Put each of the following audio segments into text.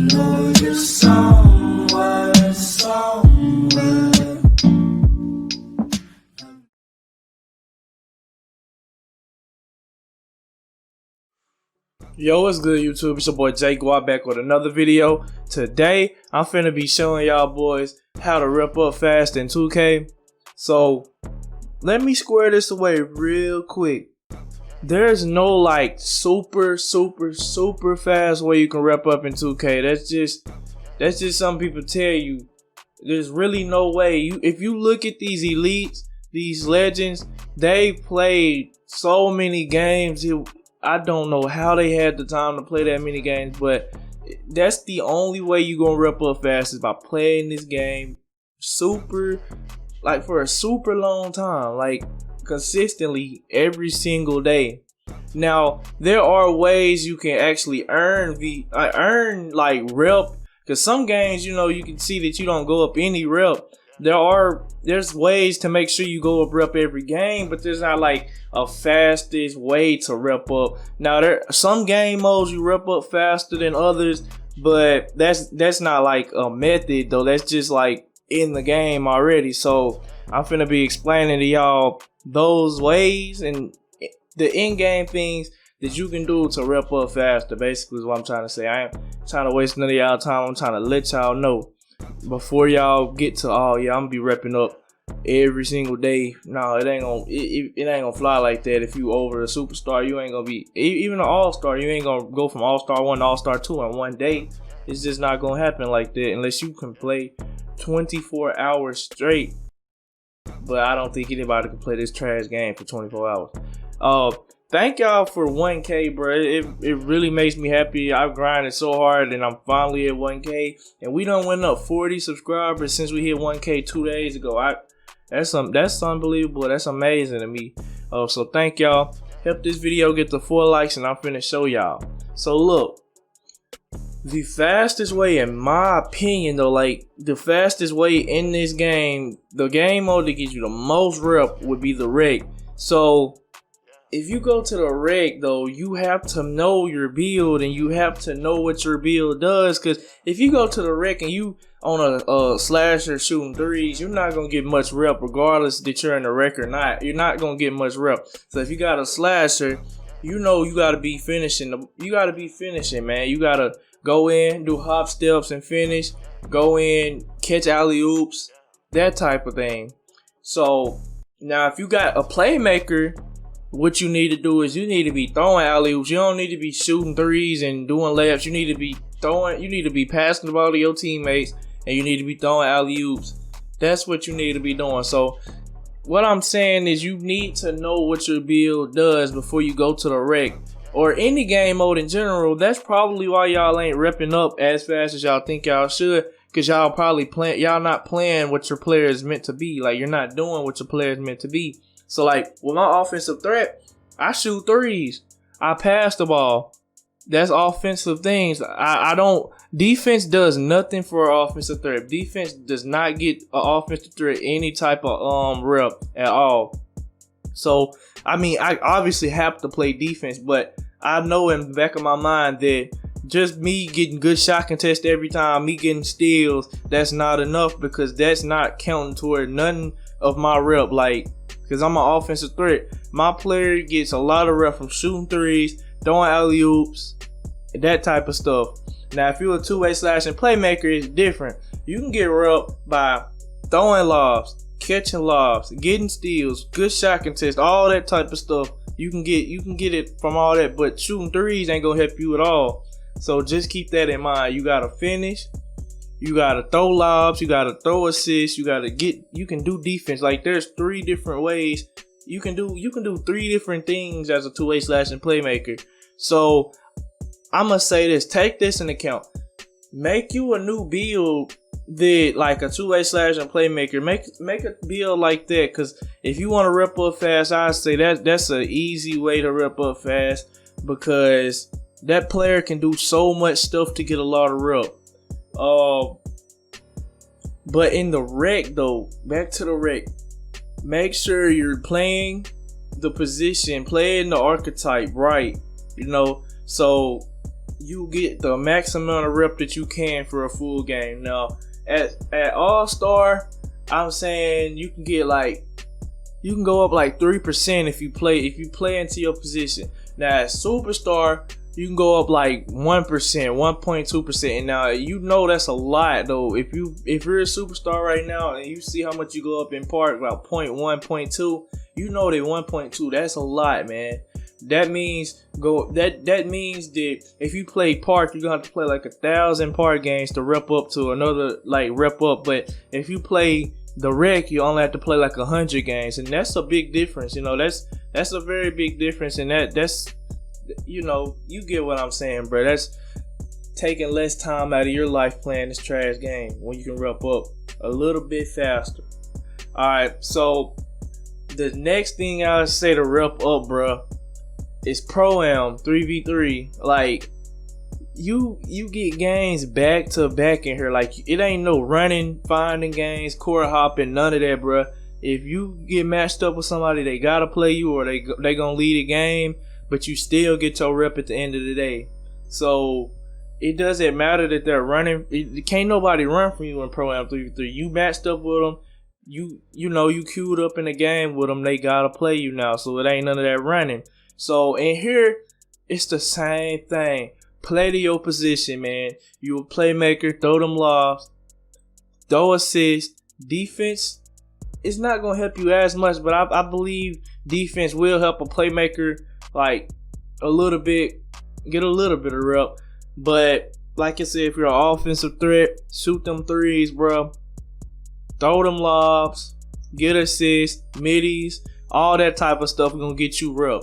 know you're somewhere, somewhere. Yo, what's good, YouTube? It's your boy JayGuap back with another video. Today, I'm finna be showing y'all boys how to rep up fast in 2K. So, let me square this away real quick. There's no like super fast way you can rep up in 2K. That's just some people tell you. There's really no way. If you look at these elites, these legends, they played so many games. I don't know how they had the time to play that many games, but that's the only way you gonna rep up fast is by playing this game for a super long time, like consistently every single day. Now there are ways you can actually earn rep, because some games, you know, you can see that you don't go up any rep. There's ways to make sure you go up rep every game, but there's not like a fastest way to rep up. Now there are some game modes you rep up faster than others, but that's not like a method though. That's just like in the game already. So I'm finna be explaining to y'all those ways and the in-game things that you can do to rep up faster. Basically is what I'm trying to say. I ain't trying to waste none of y'all time. I'm trying to let y'all know before y'all get to, oh yeah, I'm gonna be repping up every single day. No, it ain't gonna fly like that. If you over a superstar, you ain't gonna be even an all-star. You ain't gonna go from all-star 1 to all-star 2 in one day. It's just not gonna happen like that unless you can play 24 hours straight. But I don't think anybody can play this trash game for 24 hours. Thank y'all for 1K, bro. It really makes me happy. I've grinded so hard and I'm finally at 1K. And we done went up 40 subscribers since we hit 1K 2 days ago. That's unbelievable. That's amazing to me. So thank y'all. Help this video get to 4 likes and I'm finna show y'all. So look, the fastest way, in my opinion though, like the fastest way in this game, the game mode that gives you the most rep would be the rec. So if you go to the rec though, you have to know your build and you have to know what your build does. Because if you go to the rec and you on a slasher shooting threes, you're not gonna get much rep regardless that you're in the rec or not. You're not gonna get much rep. So if you got a slasher, you know you gotta be finishing. You gotta be finishing, man. You gotta go in, do hop steps and finish. Go in, catch alley-oops, that type of thing. So now if you got a playmaker, what you need to do is you need to be throwing alley-oops. You don't need to be shooting threes and doing layups. You need to be passing the ball to your teammates and you need to be throwing alley-oops. That's what you need to be doing. So what I'm saying is you need to know what your build does before you go to the rec or any game mode in general. That's probably why y'all ain't repping up as fast as y'all think y'all should, because y'all not playing what your player is meant to be. Like, you're not doing what your player is meant to be. So like with my offensive threat, I shoot threes, I pass the ball. That's offensive things. I don't. Defense does nothing for an offensive threat. Defense does not get an offensive threat any type of rep at all. So I mean, I obviously have to play defense, but I know in the back of my mind that just me getting good shot contest every time, me getting steals, that's not enough, because that's not counting toward none of my rep. Like, because I'm an offensive threat, my player gets a lot of rep from shooting threes, throwing alley-oops, that type of stuff. Now, if you're a two-way slashing playmaker, it's different. You can get rep by throwing lobs, catching lobs, getting steals, good shot contest, all that type of stuff. You can get it from all that, but shooting threes ain't gonna help you at all. So just keep that in mind. You gotta finish. You gotta throw lobs, you gotta throw assists, you can do defense. Like, there's 3 different ways you can do 3 different things as a two-way slashing playmaker. So I'm gonna say this, take this in account. Make you a new build that, like a two-way slashing playmaker, make a build like that, because if you want to rep up fast, I say that's an easy way to rep up fast, because that player can do so much stuff to get a lot of rep. But in the rec though, back to the rec, make sure you're playing the position, playing the archetype right, you know. So you get the max amount of rep that you can for a full game. Now, at All-Star, I'm saying you can get like, you can go up like 3% if you play into your position. Now, at Superstar, you can go up like 1%, 1.2%. And now, you know that's a lot though. If you're a superstar right now and you see how much you go up in park, about 0.1, 0.2, you know that 1.2, that's a lot, man. That means that means that if you play park, you're gonna have to play like 1,000 park games to rep up to another rep up. But if you play the rec, you only have to play like 100 games, and that's a big difference. You know, that's a very big difference, and that's, you know, you get what I'm saying, bro. That's taking less time out of your life playing this trash game when you can rep up a little bit faster. All right, so the next thing I would say to rep up, bro, is Pro-Am 3v3. Like, you get games back to back in here. Like, it ain't no running, finding games, court hopping, none of that, bro. If you get matched up with somebody, they gotta play you, or they gonna lead a game, but you still get your rep at the end of the day. So it doesn't matter that they're running. Can't nobody run from you in Pro-Am 3v3. You matched up with them. You know you queued up in the game with them. They gotta play you now. So it ain't none of that running. So in here, it's the same thing. Play to your position, man. You a playmaker, throw them lobs, throw assists. Defense is not going to help you as much, but I believe defense will help a playmaker like a little bit, get a little bit of rep. But like I said, if you're an offensive threat, shoot them threes, bro. Throw them lobs, get assists, middies, all that type of stuff is going to get you rep.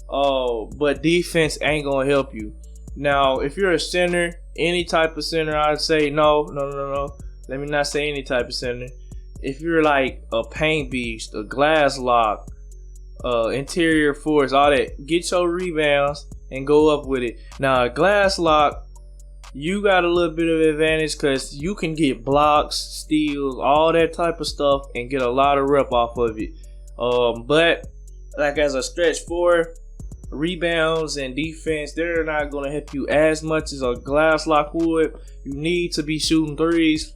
But defense ain't gonna help you. Now, if you're a center, any type of center, I'd say no. Let me not say any type of center. If you're like a paint beast, a glass lock, interior force, all that, get your rebounds and go up with it. Now, a glass lock, you got a little bit of advantage because you can get blocks, steals, all that type of stuff, and get a lot of rep off of it. But like as a stretch four, rebounds and defense, they're not going to help you as much as a glass lock would. You need to be shooting threes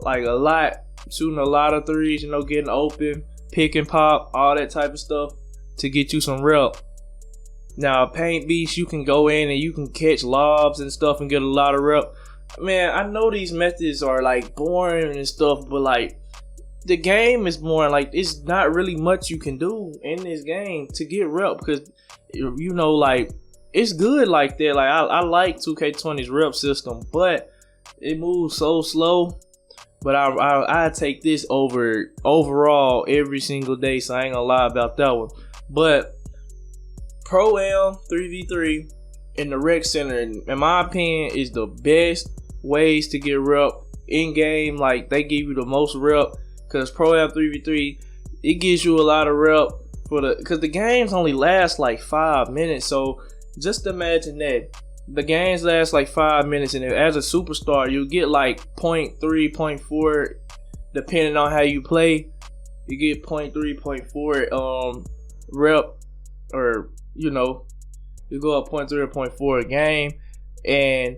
like a lot, shooting a lot of threes, you know, getting open, pick and pop, all that type of stuff to get you some rep. Now, paint beast, you can go in and you can catch lobs and stuff and get a lot of rep. Man, I know these methods are like boring and stuff, but like the game is boring. Like, it's not really much you can do in this game to get rep because, you know, like, it's good like that. Like, I like 2K20's rep system, but it moves so slow. But I take this over overall every single day, so I ain't gonna lie about that one. But Pro-Am 3v3 in the rec center, in my opinion, is the best ways to get rep in game. Like, they give you the most rep because Pro-Am 3v3, it gives you a lot of rep because the games only last like 5 minutes. So just imagine that the games last like 5 minutes, and as a superstar, you get like 0.3, 0.4, depending on how you play. You get 0.3, 0.4 rep, or you know, you go up 0.3 or 0.4 a game. And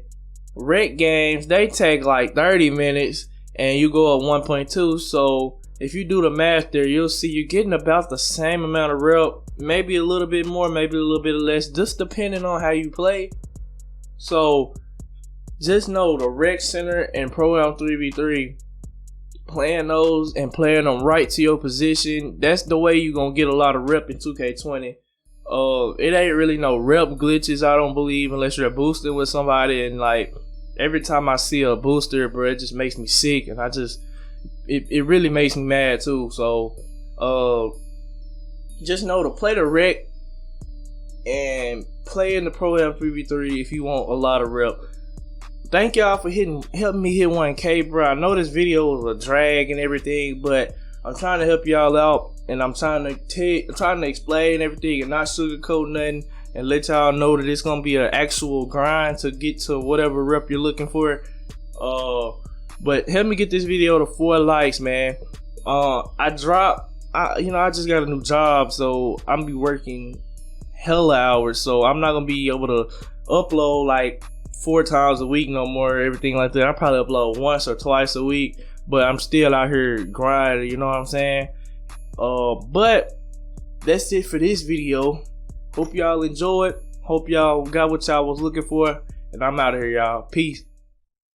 rec games, they take like 30 minutes, and you go up 1.2. So if you do the math there, you'll see you're getting about the same amount of rep, maybe a little bit more, maybe a little bit less, just depending on how you play. So just know the rec center and Pro-Am 3v3, playing those and playing them right to your position, that's the way you're going to get a lot of rep in 2K20. It ain't really no rep glitches, I don't believe, unless you're boosting with somebody. And like, every time I see a booster, bro, it just makes me sick, and it really makes me mad too. So just know to play the rec and play in the Pro-Am 3v3 if you want a lot of rep. Thank y'all for helping me hit 1K, bro. I know this video was a drag and everything, but I'm trying to help y'all out, and I'm trying to explain everything and not sugarcoat nothing, and let y'all know that it's gonna be an actual grind to get to whatever rep you're looking for. But help me get this video to 4 likes, man. I just got a new job, so I'm be working hella hours, so I'm not gonna be able to upload like 4 times a week no more, everything like that. I probably upload once or twice a week, but I'm still out here grinding, you know what I'm saying? But that's it for this video. Hope y'all enjoyed. Hope y'all got what y'all was looking for. And I'm out of here, y'all. Peace.